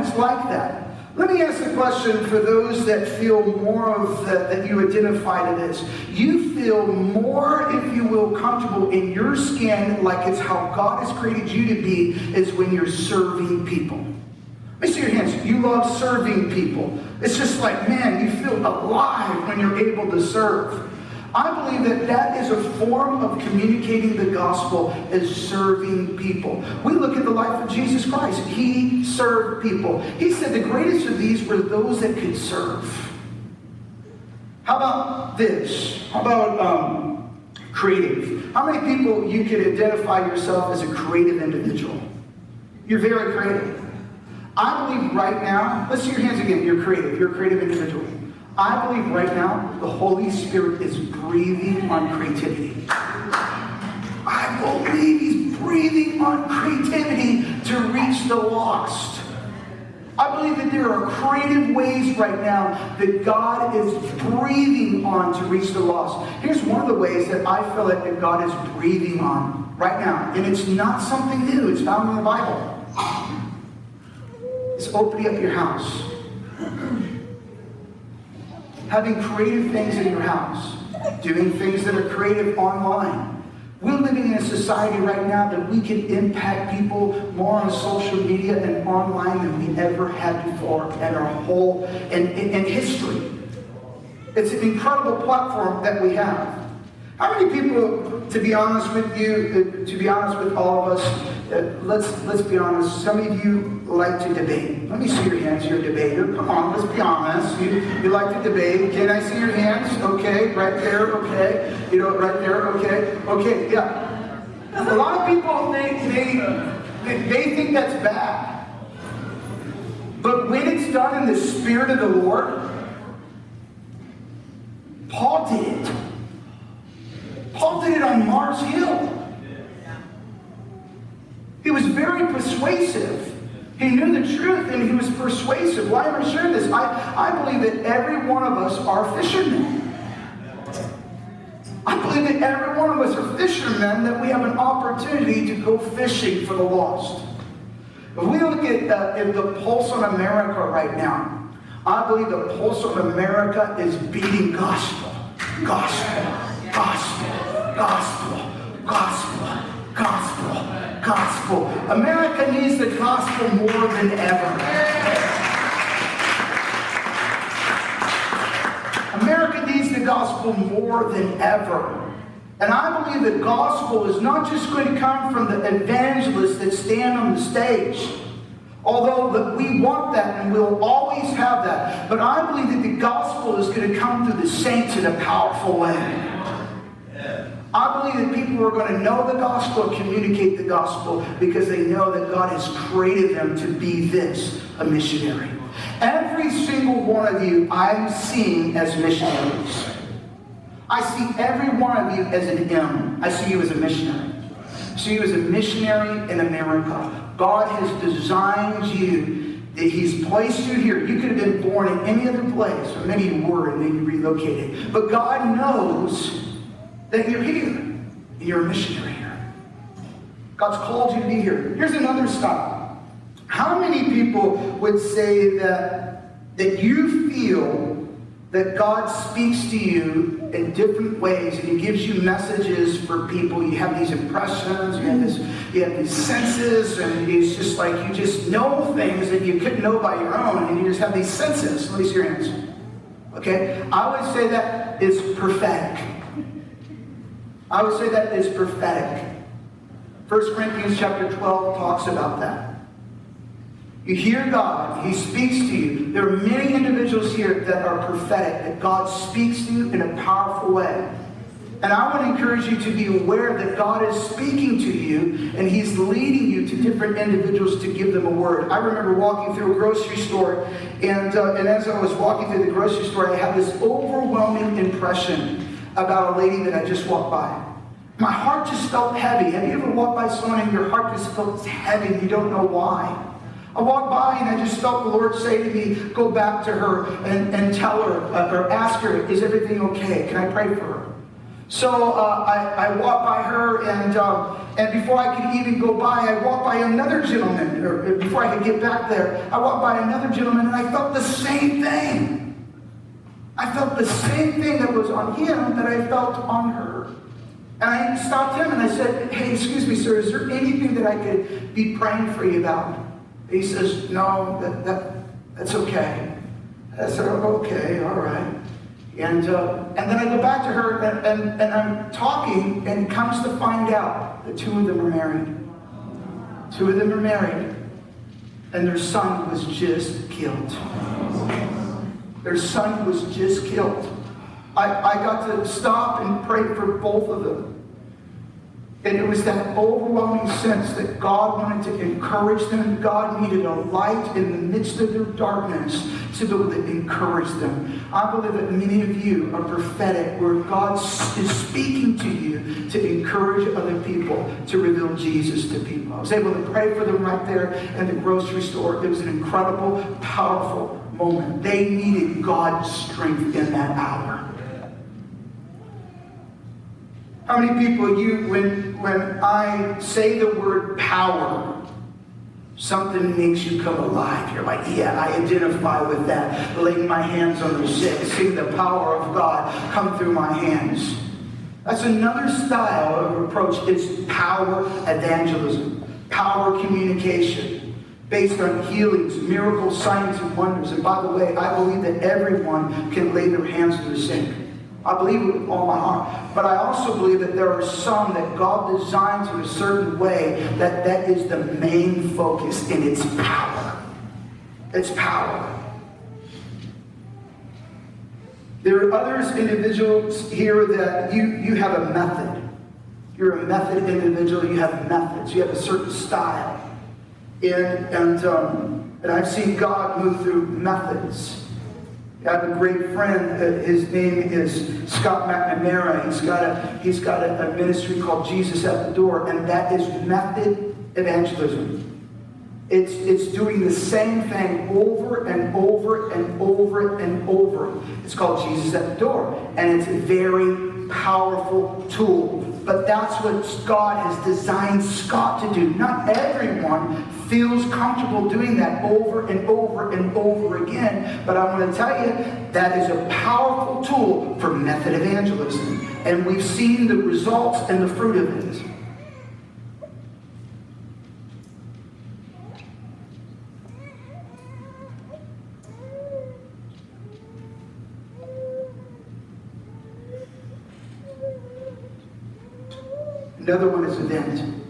is like that. Let me ask the question for those that feel more of that you identify to this. You feel more, if you will, comfortable in your skin, like it's how God has created you to be, is when you're serving people. Let me see your hands. You love serving people. It's just like, man, you feel alive when you're able to serve. I believe that that is a form of communicating the gospel, is serving people. We look at the life of Jesus Christ. He served people. He said the greatest of these were those that could serve. How about this? How about creative? How many people you could identify yourself as a creative individual? You're very creative. I believe right now, let's see your hands again. You're creative. You're a creative individual. I believe right now the Holy Spirit is breathing on creativity. I believe He's breathing on creativity to reach the lost. I believe that there are creative ways right now that God is breathing on to reach the lost. Here's one of the ways that I feel like that God is breathing on right now. And it's not something new. It's found in the Bible. It's opening up your house. Having creative things in your house. Doing things that are creative online. We're living in a society right now that we can impact people more on social media and online than we ever had before in our whole in history. It's an incredible platform that we have. How many people, to be honest with you, to be honest with all of us, let's be honest, some of you like to debate. Let me see your hands. You're a debater. Come on, let's be honest. You like to debate. Can I see your hands? Okay, right there, okay. You know, right there, okay. Okay, yeah. A lot of people, they think that's bad. But when it's done in the Spirit of the Lord, Paul did it. Paul did it on Mars Hill. He was very persuasive. He knew the truth and he was persuasive. Why am I sharing this? I believe that every one of us are fishermen. I believe that every one of us are fishermen, that we have an opportunity to go fishing for the lost. If we look at the pulse on America right now, I believe the pulse on America is beating gospel. Gospel. Gospel. Gospel. Gospel. Gospel. Gospel. America needs the gospel more than ever. America needs the gospel more than ever. And I believe the gospel is not just going to come from the evangelists that stand on the stage. Although we want that and we'll always have that. But I believe that the gospel is going to come through the saints in a powerful way. I believe that people are going to know the gospel and communicate the gospel because they know that God has created them to be this, a missionary. Every single one of you I'm seeing as missionaries. I see every one of you as an M. I see you as a missionary. I see you as a missionary in America. God has designed you, that He's placed you here. You could have been born in any other place, or maybe you were and then you relocated. But God knows that you're here. And you're a missionary here. God's called you to be here. Here's another stop. How many people would say that you feel that God speaks to you in different ways and He gives you messages for people? You have these impressions, you have these senses, and it's just like you just know things that you couldn't know by your own, and you just have these senses. Let me see your hands. Okay? I would say that is prophetic. I would say that is prophetic. 1 Corinthians chapter 12 talks about that. You hear God, He speaks to you. There are many individuals here that are prophetic, that God speaks to you in a powerful way. And I want to encourage you to be aware that God is speaking to you and He's leading you to different individuals to give them a word. I remember walking through a grocery store, and as I was walking through the grocery store, I had this overwhelming impression about a lady that I just walked by. My heart just felt heavy. Have you ever walked by someone and your heart just felt heavy and you don't know why? I walked by and I just felt the Lord say to me, go back to her and tell her, or ask her, is everything okay? Can I pray for her? So I walked by her, and And before I could even go by, I walked by another gentleman, or before I could get back there, I walked by another gentleman, and I felt the same thing. I felt the same thing that was on him that I felt on her. And I stopped him and I said, "Hey, excuse me, sir, is there anything that I could be praying for you about?" And he says, "No, that's okay." I said, "Oh, okay, all right." And then I go back to her and I'm talking, and comes to find out that two of them are married. Two of them are married. And their son was just killed. Their son was just killed. I got to stop and pray for both of them. And it was that overwhelming sense that God wanted to encourage them. God needed a light in the midst of their darkness to be able to encourage them. I believe that many of you are prophetic, where God is speaking to you to encourage other people, to reveal Jesus to people. I was able to pray for them right there in the grocery store. It was an incredible, powerful moment. They needed God's strength in that hour. How many people when I say the word power, something makes you come alive? You're like, yeah, I identify with that. Laying my hands on the sick, seeing the power of God come through my hands. That's another style of approach. It's power evangelism, power communication, based on healings, miracles, signs, and wonders. And by the way, I believe that everyone can lay their hands on the sick. I believe it with all my heart. But I also believe that there are some that God designs in a certain way that is the main focus in its power. Its power. There are others, individuals here, that you have a method. You're a method individual. You have methods. You have a certain style. And I've seen God move through methods. I have a great friend. His name is Scott McNamara. He's got a ministry called Jesus at the Door, and that is method evangelism. It's doing the same thing over and over and over and over. It's called Jesus at the Door, and it's a very powerful tool. But that's what God has designed Scott to do. Not everyone feels comfortable doing that over and over and over again. But I want to tell you, that is a powerful tool for method evangelism. And we've seen the results and the fruit of it. Another one is event.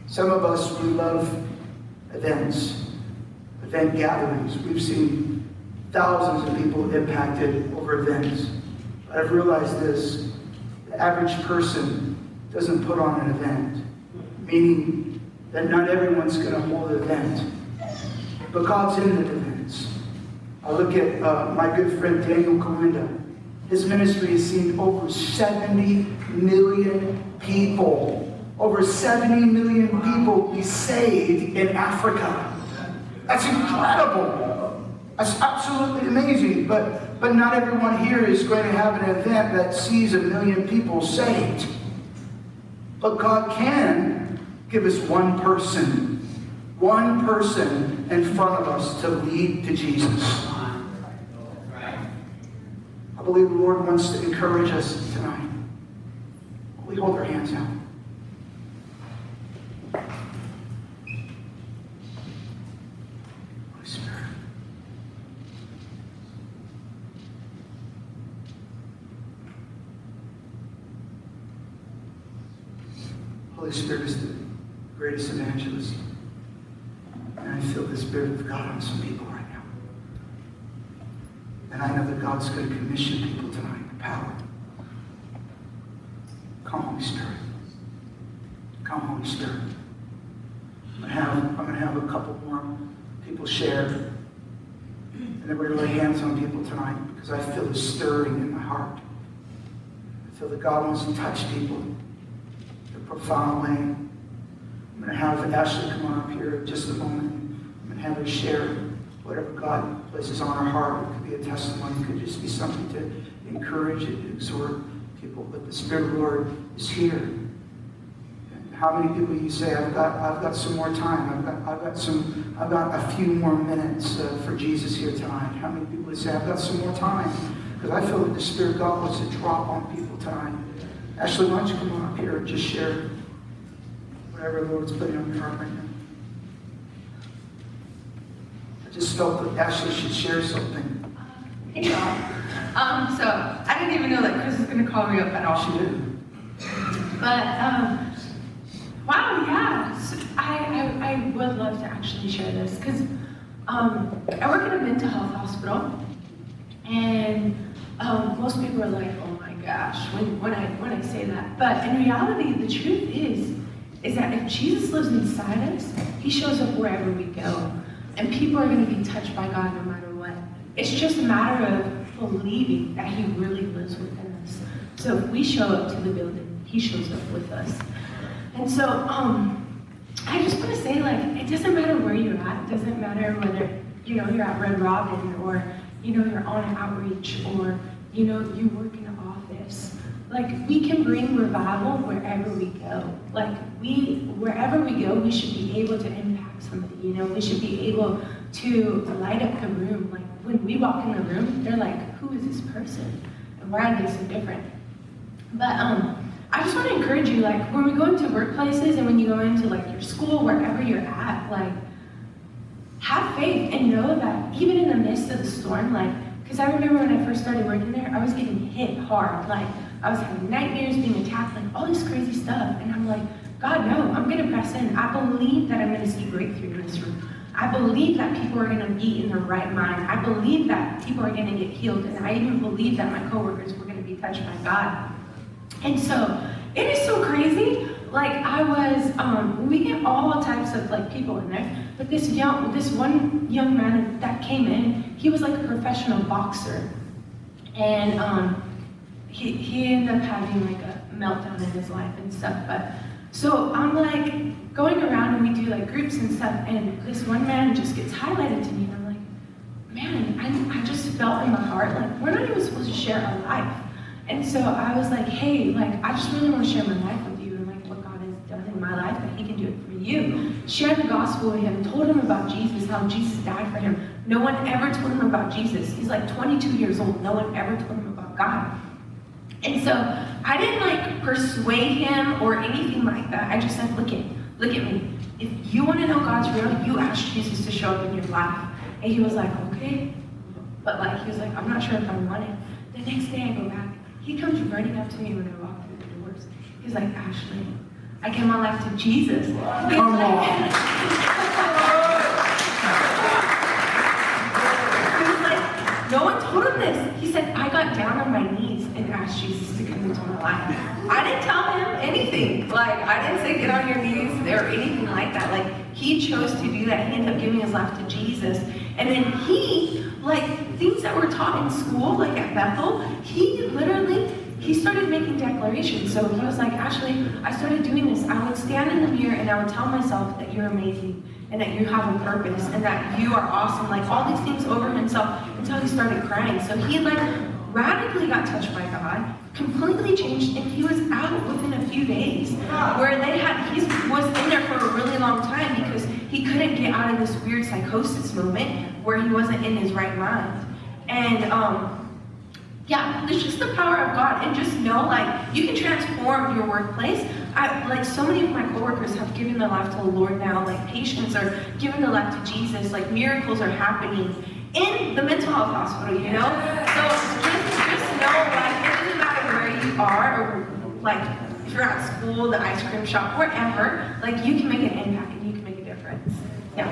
Some of us, we love events, event gatherings. We've seen thousands of people impacted over events. But I've realized this: the average person doesn't put on an event, meaning that not everyone's going to hold an event. But God's in the events. I look at my good friend Daniel Kalinda. His ministry has seen over 70 million people. Over 70 million people be saved in Africa. That's incredible. That's absolutely amazing. But not everyone here is going to have an event that sees 1 million people saved. But God can give us one person in front of us to lead to Jesus. I believe the Lord wants to encourage us tonight. We hold our hands out. Holy Spirit. Holy Spirit is the greatest evangelist. And I feel the Spirit of God on some people right now. And I know that God's going to commission people tonight in power. Come, Holy Spirit. Come, Holy Spirit. I'm going to have a couple more people share. And then we're going to lay hands on people tonight, because I feel the stirring in my heart. I feel that God wants to touch people in a profound way. I'm going to have Ashley come on up here in just a moment. I'm going to have her share whatever God places on her heart. It could be a testimony. It could just be something to encourage and exhort people. But the Spirit of the Lord is here. And How many people you say, I've got some more time. I've got a few more minutes for Jesus here tonight. How many people would say, I've got some more time? Because I feel that the Spirit of God wants to drop on people tonight. Ashley, why don't you come on up here and just share whatever the Lord's putting on your heart right now. I just felt that Ashley should share something. Hey y'all. So I didn't even know that Chris was going to call me up at all. She did. But wow, yeah. So I would love to actually share this because I work in a mental health hospital, and most people are like, "Oh my gosh," when I say that. But in reality, the truth is that if Jesus lives inside us, He shows up wherever we go, and people are going to be touched by God no matter what. It's just a matter of believing that He really lives within us. So if we show up to the building, He shows up with us. And so I just want to say, like, it doesn't matter where you're at. It doesn't matter whether, you're at Red Robin, or, you're on an outreach, or, you work in an office. Like, we can bring revival wherever we go. Like, wherever we go, we should be able to impact somebody, we should be able to light up the room. Like, when we walk in the room, they're like, who is this person? And why are they so different? But I just want to encourage you, like, when we go into workplaces and when you go into, like, your school, wherever you're at, like, have faith and know that even in the midst of the storm, like, because I remember when I first started working there, I was getting hit hard. Like, I was having nightmares, being attacked, like, all this crazy stuff. And I'm like, God, no, I'm going to press in. I believe that I'm going to see breakthrough in this room. I believe that people are going to be in their right mind. I believe that people are going to get healed. And I even believe that my coworkers were going to be touched by God. And so, it is so crazy. Like, I was, we get all types of, like, people in there. But this one young man that came in, he was like a professional boxer. And he ended up having like a meltdown in his life and stuff. But so I'm like going around and we do like groups and stuff, and this one man just gets highlighted to me, and I'm like, man, I just felt in my heart, like, we're not even supposed to share our life. And so I was like, hey, like, I just really want to share my life with you, and like what God has done in my life, that He can do it for you. Share the gospel with him, told him about Jesus, how Jesus died for him. No one ever told him about Jesus. He's like 22 years old. No one ever told him about God. And so I didn't like persuade him or anything like that. I just said, look at me. If you want to know God's real, you ask Jesus to show up in your life. And he was like, okay. But like, he was like, I'm not sure if I want it. The next day I go back. He comes running up to me when I walk through the doors. He's like, Ashley, I gave my life to Jesus. Come on. No one told him this. He said, I got down on my knees and asked Jesus to come into my life. I didn't tell him anything. Like, I didn't say get on your knees or anything like that. Like, he chose to do that. He ended up giving his life to Jesus. And then he, like, things that were taught in school, like at Bethel, he started making declarations. So he was like, Ashley, I started doing this. I would stand in the mirror and I would tell myself that you're amazing, and that you have a purpose, and that you are awesome, like all these things over himself, until he started crying. So he like radically got touched by God, completely changed, and he was out within a few days, where he was in there for a really long time because he couldn't get out of this weird psychosis moment where he wasn't in his right mind. And yeah, it's just the power of God. And just know, like, you can transform your workplace. Like, so many of my coworkers have given their life to the Lord now. Like, patients are giving their life to Jesus. Like, miracles are happening in the mental health hospital, you know? So just know, like, it doesn't matter where you are, or, like, if you're at school, the ice cream shop, wherever, like, you can make an impact and you can make a difference. Yeah.